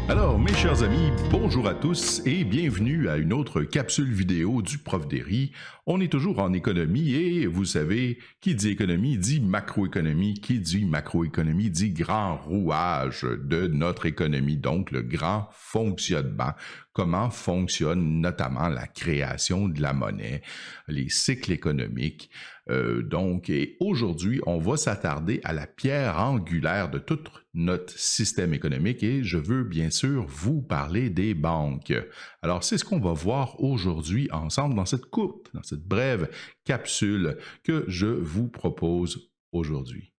Alors, mes chers amis, bonjour à tous et bienvenue à une autre capsule vidéo du Prof Derry. On est toujours en économie et vous savez, qui dit économie dit macroéconomie, qui dit macroéconomie dit grand rouage de notre économie, donc le grand fonctionnement. Comment fonctionne notamment la création de la monnaie, les cycles économiques. Et aujourd'hui, on va s'attarder à la pierre angulaire de tout notre système économique et je veux bien sûr vous parler des banques. Alors, c'est ce qu'on va voir aujourd'hui ensemble dans cette brève capsule que je vous propose aujourd'hui.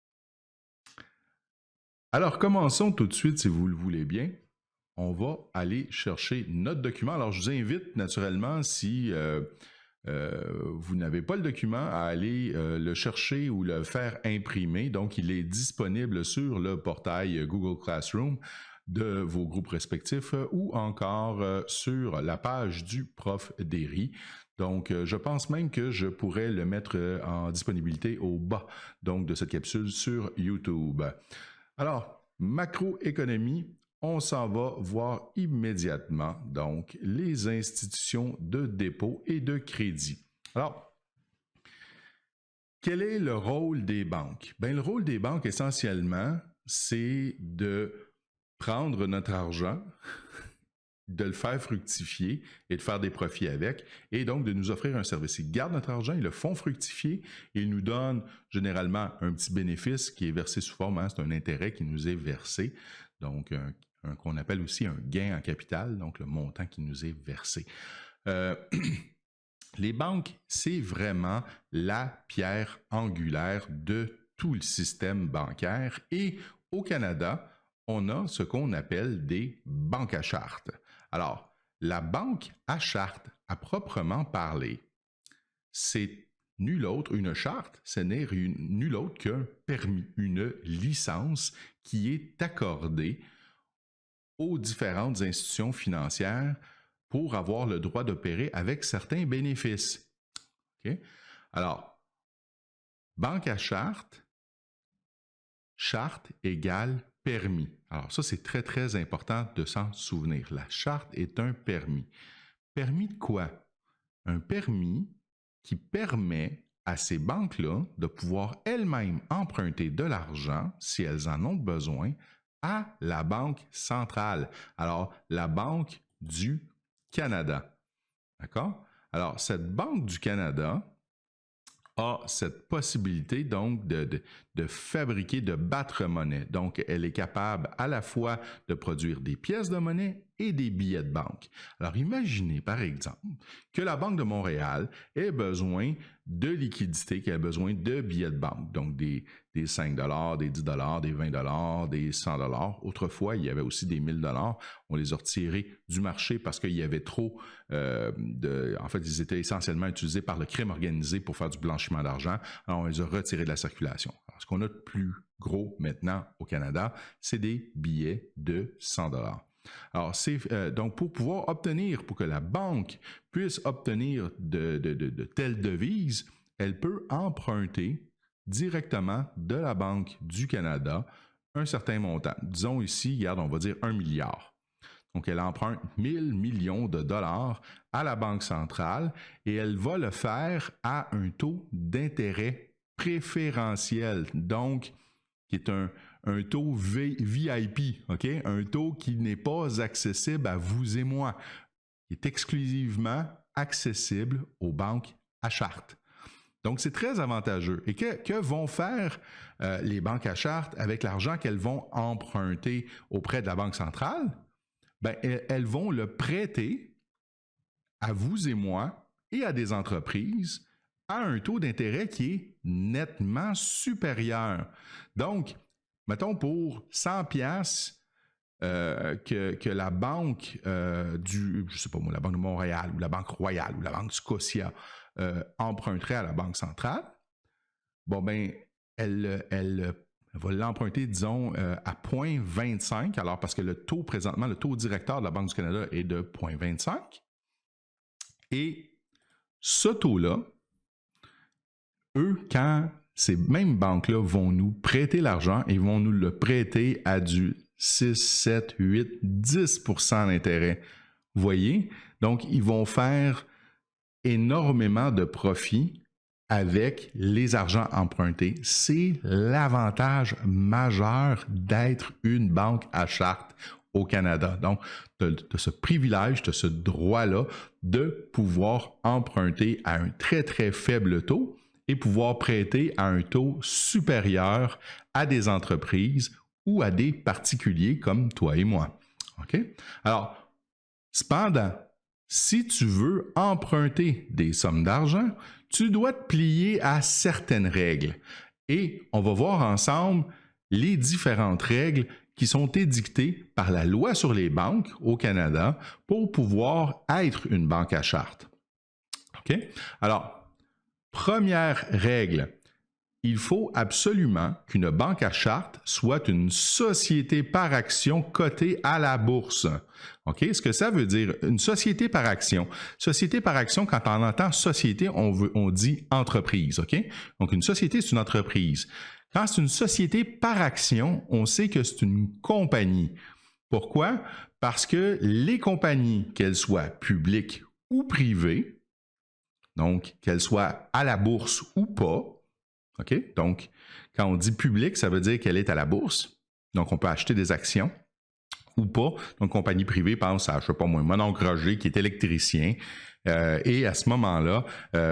Alors, commençons tout de suite, si vous le voulez bien. On va aller chercher notre document. Alors, je vous invite naturellement, si vous n'avez pas le document, à aller le chercher ou le faire imprimer. Donc, il est disponible sur le portail Google Classroom de vos groupes respectifs ou encore sur la page du Prof Derry. Donc, je pense même que je pourrais le mettre en disponibilité au bas donc, de cette capsule sur YouTube. Alors, macroéconomie, on s'en va voir immédiatement, donc, les institutions de dépôt et de crédit. Alors, quel est le rôle des banques? Bien, le rôle des banques, essentiellement, c'est de prendre notre argent, de le faire fructifier et de faire des profits avec, et donc de nous offrir un service. Ils gardent notre argent, ils le font fructifier, et ils nous donnent généralement un petit bénéfice qui est versé sous forme, c'est un intérêt qui nous est versé, donc qu'on appelle aussi un gain en capital, donc le montant qui nous est versé. Les banques, c'est vraiment la pierre angulaire de tout le système bancaire, et au Canada, on a ce qu'on appelle des banques à charte. Alors, la banque à charte, à proprement parler, c'est nul autre, une charte, ce n'est nul autre qu'un permis, une licence qui est accordée aux différentes institutions financières pour avoir le droit d'opérer avec certains bénéfices. Okay? Alors, banque à charte, charte égale permis. Alors ça, c'est très, très important de s'en souvenir. La charte est un permis. Permis de quoi? Un permis qui permet à ces banques-là de pouvoir elles-mêmes emprunter de l'argent, si elles en ont besoin, à la Banque centrale. Alors, la Banque du Canada. D'accord? Alors, cette Banque du Canada a cette possibilité donc de fabriquer, de battre monnaie. Donc, elle est capable à la fois de produire des pièces de monnaie et des billets de banque. Alors, imaginez par exemple que la Banque de Montréal ait besoin de liquidités, qu'elle ait besoin de billets de banque, donc des 5 $, des 10 $, des 20 $, des 100 $. Autrefois, il y avait aussi des 1000 $. On les a retirés du marché parce qu'il y avait trop en fait, ils étaient essentiellement utilisés par le crime organisé pour faire du blanchiment d'argent. Alors, on les a retirés de la circulation. Alors, ce qu'on a de plus gros maintenant au Canada, c'est des billets de 100 $. Alors, donc pour pouvoir obtenir, pour que la banque puisse obtenir de telles devises, elle peut emprunter directement de la Banque du Canada un certain montant. Disons ici, regarde, on va dire 1 milliard. Donc, elle emprunte 1000 millions de dollars à la Banque centrale et elle va le faire à un taux d'intérêt préférentiel, donc qui est un taux VIP, OK? Un taux qui n'est pas accessible à vous et moi, qui est exclusivement accessible aux banques à charte. Donc, c'est très avantageux. Et que vont faire les banques à charte avec l'argent qu'elles vont emprunter auprès de la Banque centrale? Bien, elles vont le prêter à vous et moi et à des entreprises à un taux d'intérêt qui est nettement supérieur. Donc, mettons pour 100 piastres que la banque je sais pas moi, la Banque de Montréal ou la Banque Royale ou la Banque Scotia emprunterait à la Banque centrale, bon ben, elle va l'emprunter, disons, à 0,25, alors parce que le taux présentement, le taux directeur de la Banque du Canada est de 0,25. Et ce taux-là, eux, quand ces mêmes banques-là vont nous prêter l'argent, ils vont nous le prêter à du 6, 7, 8, 10 d'intérêt. Vous voyez? Donc, ils vont faire énormément de profit avec les argents empruntés. C'est l'avantage majeur d'être une banque à charte au Canada. Donc, tu as ce privilège, tu as ce droit-là de pouvoir emprunter à un très, très faible taux et pouvoir prêter à un taux supérieur à des entreprises ou à des particuliers comme toi et moi. OK? Alors, cependant, si tu veux emprunter des sommes d'argent, tu dois te plier à certaines règles. Et on va voir ensemble les différentes règles qui sont édictées par la loi sur les banques au Canada pour pouvoir être une banque à charte. OK? Alors, première règle, il faut absolument qu'une banque à charte soit une société par action cotée à la bourse. OK? Ce que ça veut dire, une société par action. Société par action, quand on entend société, on dit entreprise. OK? Donc, une société, c'est une entreprise. Quand c'est une société par action, on sait que c'est une compagnie. Pourquoi? Parce que les compagnies, qu'elles soient publiques ou privées, donc qu'elles soient à la bourse ou pas, OK? Donc, quand on dit public, ça veut dire qu'elle est à la bourse. Donc, on peut acheter des actions ou pas. Donc, compagnie privée, pense à, je ne sais pas moi, mon oncle Roger qui est électricien. Et à ce moment-là,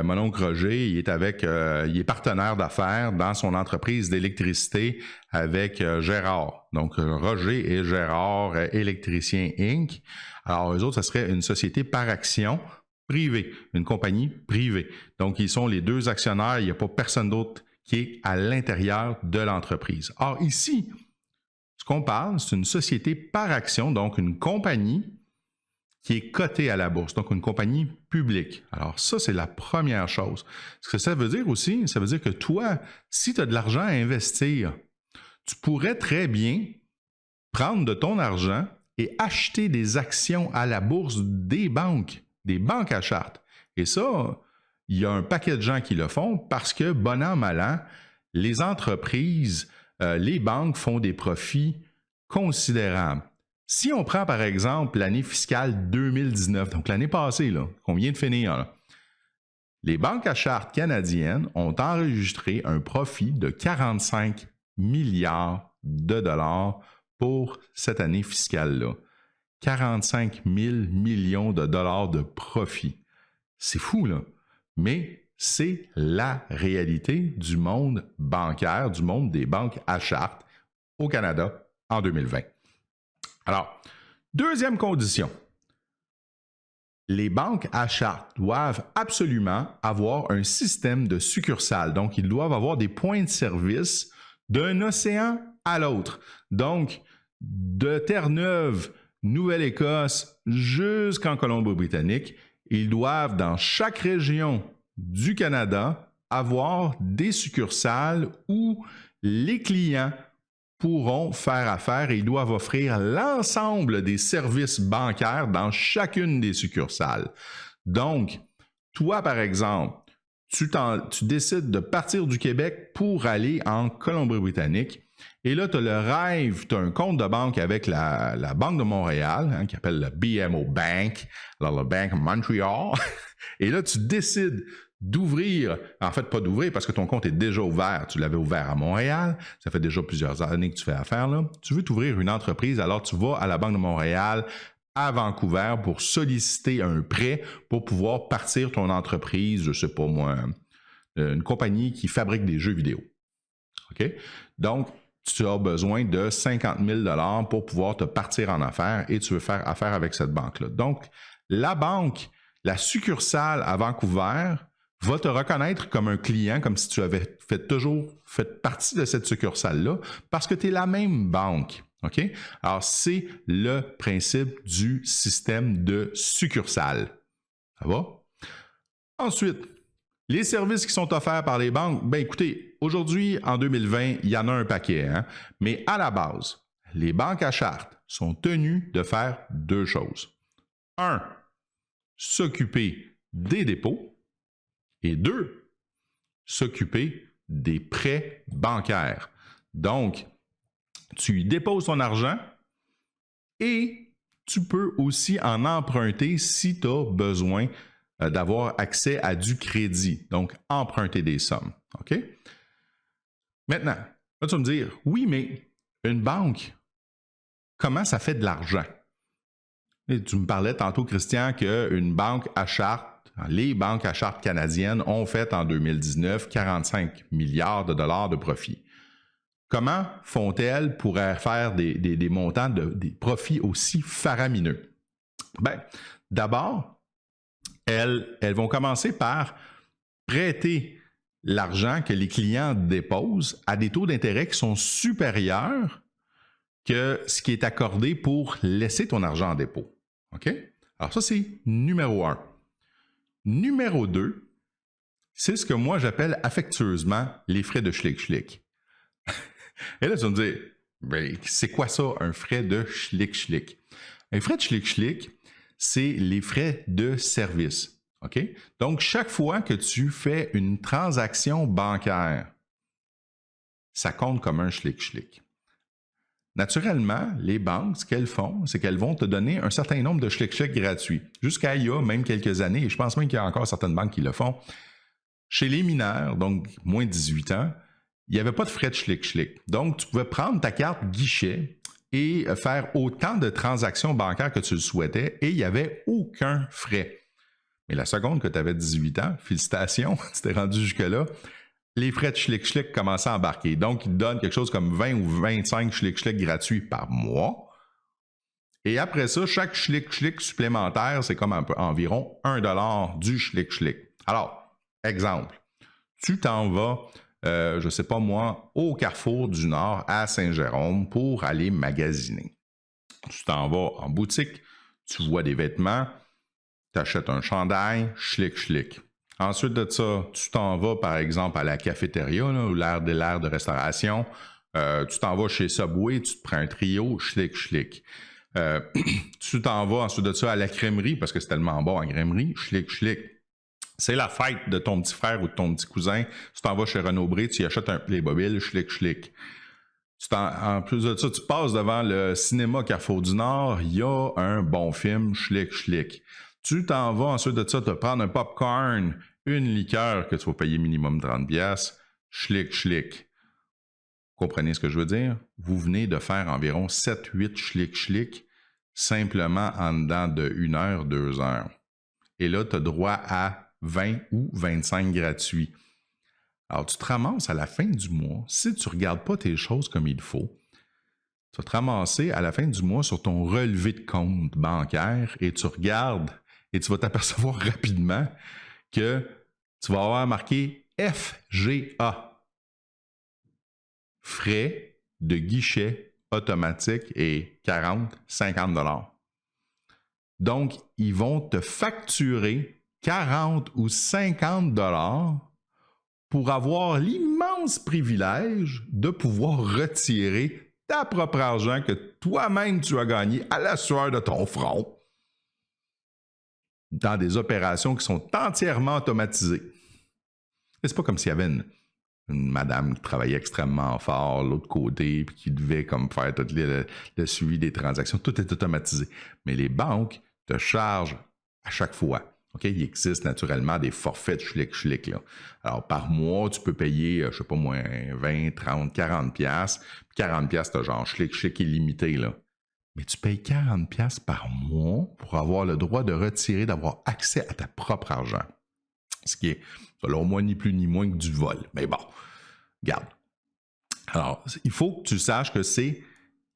mon oncle Roger, il est partenaire d'affaires dans son entreprise d'électricité avec Gérard. Donc, Roger et Gérard, Électricien Inc. Alors, eux autres, ça serait une société par action privée, une compagnie privée. Donc, ils sont les deux actionnaires. Il n'y a pas personne d'autre qui est à l'intérieur de l'entreprise. Or, ici, ce qu'on parle, c'est une société par action, donc une compagnie qui est cotée à la bourse, donc une compagnie publique. Alors ça, c'est la première chose. Ce que ça veut dire aussi, ça veut dire que toi, si tu as de l'argent à investir, tu pourrais très bien prendre de ton argent et acheter des actions à la bourse des banques à charte. Et ça, il y a un paquet de gens qui le font parce que, bon an, mal an, les entreprises, les banques font des profits considérables. Si on prend par exemple l'année fiscale 2019, donc l'année passée, là, qu'on vient de finir, là, les banques à charte canadiennes ont enregistré un profit de 45 milliards de dollars pour cette année fiscale-là. 45 000 millions de dollars de profit. C'est fou, là. Mais c'est la réalité du monde bancaire, du monde des banques à charte au Canada en 2020. Alors, deuxième condition. Les banques à charte doivent absolument avoir un système de succursales. Donc, ils doivent avoir des points de service d'un océan à l'autre. Donc, de Terre-Neuve, Nouvelle-Écosse, jusqu'en Colombie-Britannique, ils doivent, dans chaque région du Canada, avoir des succursales où les clients pourront faire affaire et ils doivent offrir l'ensemble des services bancaires dans chacune des succursales. Donc, toi, par exemple, tu décides de partir du Québec pour aller en Colombie-Britannique. Et là, tu as le rêve, tu as un compte de banque avec la Banque de Montréal, qui s'appelle le BMO Bank, alors le Bank of Montreal. Et là, tu décides d'ouvrir, en fait, pas d'ouvrir parce que ton compte est déjà ouvert. Tu l'avais ouvert à Montréal. Ça fait déjà plusieurs années que tu fais affaire là. Tu veux t'ouvrir une entreprise, alors tu vas à la Banque de Montréal à Vancouver pour solliciter un prêt pour pouvoir partir ton entreprise, je sais pas moi, une compagnie qui fabrique des jeux vidéo. OK? Donc, tu as besoin de 50 000 $ pour pouvoir te partir en affaires et tu veux faire affaire avec cette banque-là. Donc, la banque, la succursale à Vancouver va te reconnaître comme un client, comme si tu avais toujours fait partie de cette succursale-là, parce que tu es la même banque. OK? Alors, c'est le principe du système de succursale. Ça va? Ensuite, les services qui sont offerts par les banques, bien écoutez, aujourd'hui, en 2020, il y en a un paquet, hein? Mais à la base, les banques à charte sont tenues de faire deux choses. 1, s'occuper des dépôts et 2, s'occuper des prêts bancaires. Donc, tu y déposes ton argent et tu peux aussi en emprunter si tu as besoin d'avoir accès à du crédit. Donc, emprunter des sommes. OK? Maintenant, là, tu vas me dire, oui, mais une banque, comment ça fait de l'argent? Et tu me parlais tantôt, Christian, qu'une banque à charte, les banques à charte canadiennes ont fait en 2019 45 milliards de dollars de profit. Comment font-elles pour faire des montants, des profits aussi faramineux? Bien, d'abord, elles vont commencer par prêter l'argent que les clients déposent à des taux d'intérêt qui sont supérieurs que ce qui est accordé pour laisser ton argent en dépôt. OK? Alors ça, c'est numéro 1. Numéro 2, c'est ce que moi j'appelle affectueusement les frais de schlick-schlick. Et là, tu vas me dire, ben, c'est quoi ça, un frais de schlick-schlick? Un frais de schlick-schlick, c'est les frais de service. OK? Donc, chaque fois que tu fais une transaction bancaire, ça compte comme un schlick-schlick. Naturellement, les banques, ce qu'elles font, c'est qu'elles vont te donner un certain nombre de schlick-schlick gratuits. Jusqu'à il y a même quelques années, et je pense même qu'il y a encore certaines banques qui le font, chez les mineurs, donc moins de 18 ans, il n'y avait pas de frais de schlick-schlick. Donc, tu pouvais prendre ta carte guichet et faire autant de transactions bancaires que tu le souhaitais et il n'y avait aucun frais. Mais la seconde que tu avais 18 ans, félicitations, tu t'es rendu jusque-là, les frais de schlick-schlick commençaient à embarquer. Donc, ils te donnent quelque chose comme 20 ou 25 schlick-schlick gratuits par mois. Et après ça, chaque schlick-schlick supplémentaire, c'est comme environ $1 du schlick-schlick. Alors, exemple, tu t'en vas, je ne sais pas moi, au Carrefour du Nord à Saint-Jérôme pour aller magasiner. Tu t'en vas en boutique, tu vois des vêtements, tu achètes un chandail, schlick-schlick. Ensuite de ça, tu t'en vas par exemple à la cafétéria, là, ou l'aire de restauration, tu t'en vas chez Subway, tu te prends un trio, schlick-schlick. Tu t'en vas ensuite de ça à la crèmerie, parce que c'est tellement bon en crèmerie, schlick-schlick. C'est la fête de ton petit frère ou de ton petit cousin. Tu t'en vas chez Renaud-Bré, tu y achètes un Playmobil, schlick-schlick. En plus de ça, tu passes devant le cinéma Carrefour du Nord, il y a un bon film, schlick-schlick. Tu t'en vas ensuite de ça te prendre un popcorn, une liqueur que tu vas payer minimum 30$, schlick-schlick. Comprenez ce que je veux dire? Vous venez de faire environ 7-8 schlick-schlick simplement en dedans de 1 heure, 2 heures. Et là, tu as droit à 20 ou 25 gratuits. Alors, tu te ramasses à la fin du mois, si tu ne regardes pas tes choses comme il faut, tu vas te ramasser à la fin du mois sur ton relevé de compte bancaire et tu regardes et tu vas t'apercevoir rapidement que tu vas avoir marqué FGA. Frais de guichet automatique et 40-50$. Donc, ils vont te facturer 40 ou 50$ pour avoir l'immense privilège de pouvoir retirer ta propre argent que toi-même tu as gagné à la sueur de ton front dans des opérations qui sont entièrement automatisées. Et c'est pas comme s'il y avait une madame qui travaillait extrêmement fort de l'autre côté puis qui devait comme faire tout le suivi des transactions. Tout est automatisé. Mais les banques te chargent à chaque fois. Okay? Il existe naturellement des forfaits de schlick-schlick. Là. Alors, par mois, tu peux payer, je ne sais pas moi, 20, 30, 40$. Puis 40$, tu as genre schlick-schlick illimité. Là. Mais tu payes 40$ par mois pour avoir le droit de retirer, d'avoir accès à ta propre argent. Ce qui est, selon moi, ni plus ni moins que du vol. Mais bon, regarde. Alors, il faut que tu saches que c'est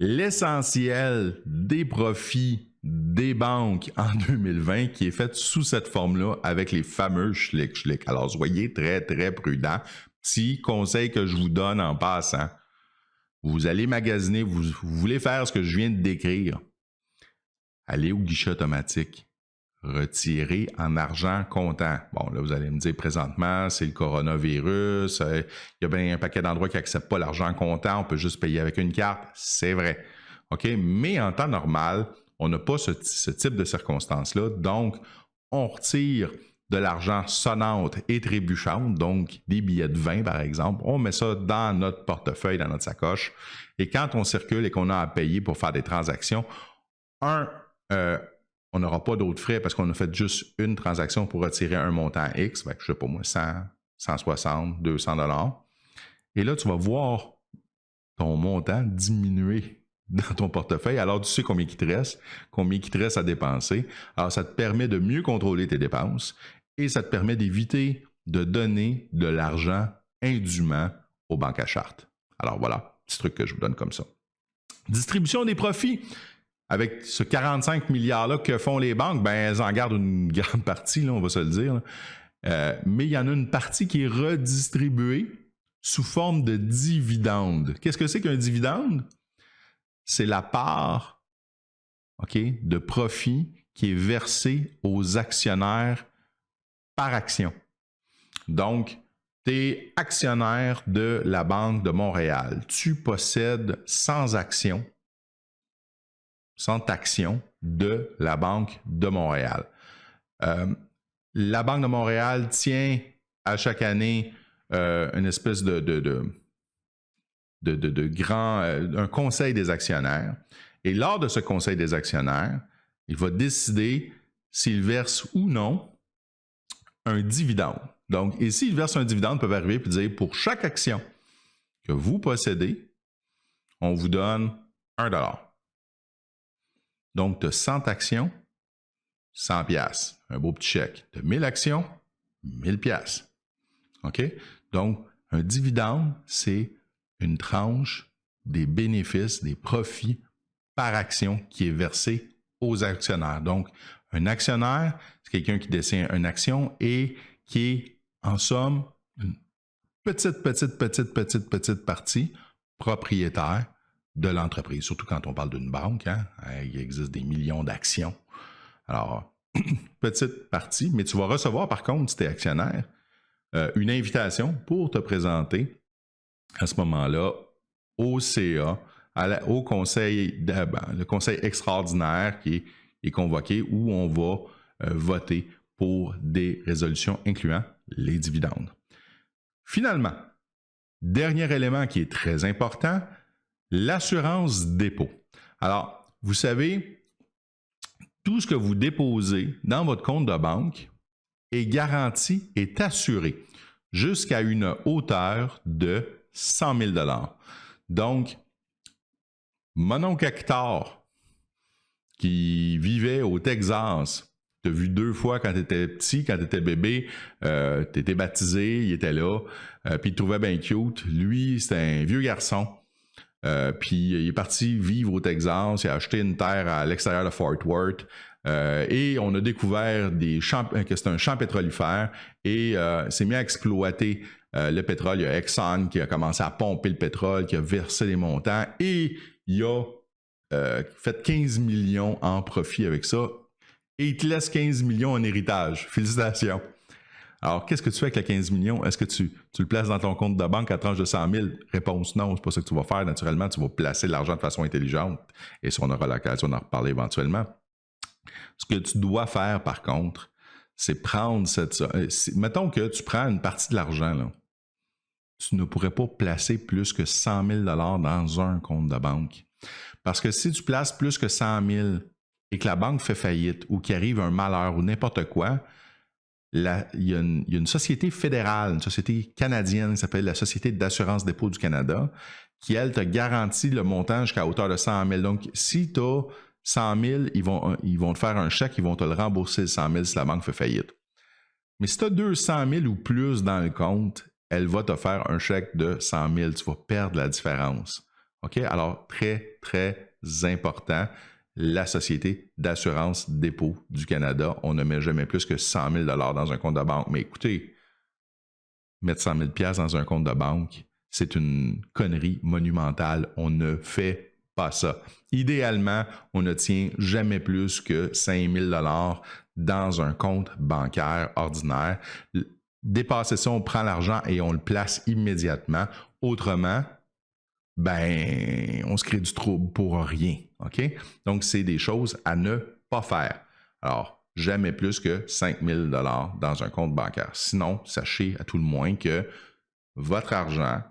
l'essentiel des profits des banques en 2020 qui est fait sous cette forme-là avec les fameux schlick-schlick. Alors, soyez très, très prudents. Petit conseil que je vous donne en passant. Vous allez magasiner, vous voulez faire ce que je viens de décrire. Allez au guichet automatique. Retirez en argent comptant. Bon, là, vous allez me dire présentement, c'est le coronavirus. Il y a bien un paquet d'endroits qui n'acceptent pas l'argent comptant. On peut juste payer avec une carte. C'est vrai. OK? Mais en temps normal, on n'a pas ce type de circonstances-là. Donc, on retire de l'argent sonnante et trébuchante, donc des billets de 20 par exemple. On met ça dans notre portefeuille, dans notre sacoche. Et quand on circule et qu'on a à payer pour faire des transactions, on n'aura pas d'autres frais parce qu'on a fait juste une transaction pour retirer un montant X, ben, je ne sais pas moi, 100, 160, 200 $. Et là, tu vas voir ton montant diminuer dans ton portefeuille. Alors, tu sais combien il te reste à dépenser. Alors, ça te permet de mieux contrôler tes dépenses et ça te permet d'éviter de donner de l'argent indûment aux banques à charte. Alors, voilà, petit truc que je vous donne comme ça. Distribution des profits. Avec ce 45 milliards-là que font les banques, ben, elles en gardent une grande partie, là, on va se le dire. Mais il y en a une partie qui est redistribuée sous forme de dividende. Qu'est-ce que c'est qu'un dividende? C'est la part, de profit qui est versée aux actionnaires par action. Donc, tu es actionnaire de la Banque de Montréal. Tu possèdes 100 actions de la Banque de Montréal. La Banque de Montréal tient à chaque année une espèce de grand, un conseil des actionnaires. Et lors de ce conseil des actionnaires, il va décider s'il verse ou non un dividende. Donc, et s'il verse un dividende, ils peuvent arriver et dire, pour chaque action que vous possédez, on vous donne $1. Donc, tu as 100 actions, 100 $. Un beau petit chèque. Tu as 1000 actions, 1000 $. OK? Donc, un dividende, c'est une tranche des bénéfices, des profits par action qui est versée aux actionnaires. Donc, un actionnaire, c'est quelqu'un qui détient une action et qui est, en somme, une petite partie propriétaire de l'entreprise, surtout quand on parle d'une banque. Il existe des millions d'actions. Alors, petite partie, mais tu vas recevoir par contre, si tu es actionnaire, une invitation pour te présenter à ce moment-là au CA, au conseil, le conseil extraordinaire qui est convoqué où on va voter pour des résolutions incluant les dividendes. Finalement, dernier élément qui est très important, l'assurance dépôt. Alors, vous savez, tout ce que vous déposez dans votre compte de banque est garanti, est assuré jusqu'à une hauteur de 100 000 $. Donc, mon oncle Hector, qui vivait au Texas, tu as vu 2 fois quand tu étais petit, quand tu étais bébé, tu étais baptisé, il était là, puis il te trouvait bien cute. Lui, c'était un vieux garçon. Puis il est parti vivre au Texas, il a acheté une terre à l'extérieur de Fort Worth et on a découvert que c'était un champ pétrolifère et s'est mis à exploiter le pétrole. Il y a Exxon qui a commencé à pomper le pétrole, qui a versé les montants et il a fait 15 millions en profit avec ça et il te laisse 15 millions en héritage. Félicitations! Alors, qu'est-ce que tu fais avec les 15 millions? Est-ce que tu le places dans ton compte de banque à tranche de 100 000? Réponse non, c'est pas ça que tu vas faire. Naturellement, tu vas placer l'argent de façon intelligente et ça, on aura l'occasion d'en reparler éventuellement. Ce que tu dois faire, par contre, c'est prendre mettons que tu prends une partie de l'argent, là. Tu ne pourrais pas placer plus que 100 000 $ dans un compte de banque. Parce que si tu places plus que 100 000 et que la banque fait faillite ou qu'il arrive un malheur ou n'importe quoi, il y a une société fédérale, une société canadienne qui s'appelle la Société d'assurance dépôt du Canada, qui, elle, te garantit le montant jusqu'à hauteur de 100 000. Donc, si tu as 100 000, ils vont te faire un chèque, ils vont te le rembourser, 100 000, si la banque fait faillite. Mais si tu as 200 000 ou plus dans le compte, elle va te faire un chèque de 100 000. Tu vas perdre la différence. OK? Alors, très, très important. La Société d'assurance dépôt du Canada, on ne met jamais plus que 100 000 $ dans un compte de banque. Mais écoutez, mettre 100 000 $ dans un compte de banque, c'est une connerie monumentale. On ne fait pas ça. Idéalement, on ne tient jamais plus que 5 000 $ dans un compte bancaire ordinaire. Dépasser ça, on prend l'argent et on le place immédiatement. Autrement, on se crée du trouble pour rien. OK? Donc, c'est des choses à ne pas faire. Alors, jamais plus que 5 000 $ dans un compte bancaire. Sinon, sachez à tout le moins que votre argent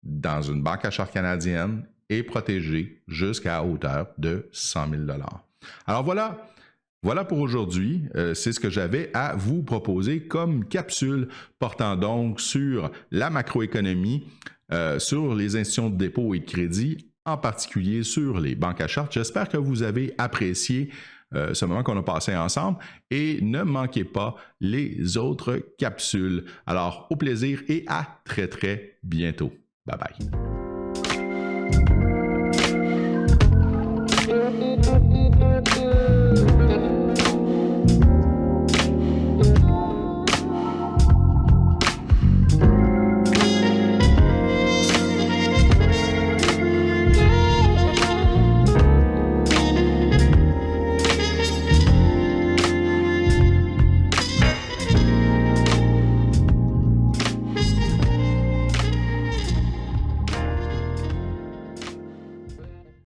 dans une banque à charte canadienne est protégé jusqu'à hauteur de 100 000 $. Alors voilà pour aujourd'hui. C'est ce que j'avais à vous proposer comme capsule portant donc sur la macroéconomie, sur les institutions de dépôt et de crédit, en particulier sur les banques à charte. J'espère que vous avez apprécié ce moment qu'on a passé ensemble et ne manquez pas les autres capsules. Alors, au plaisir et à très, très bientôt. Bye bye.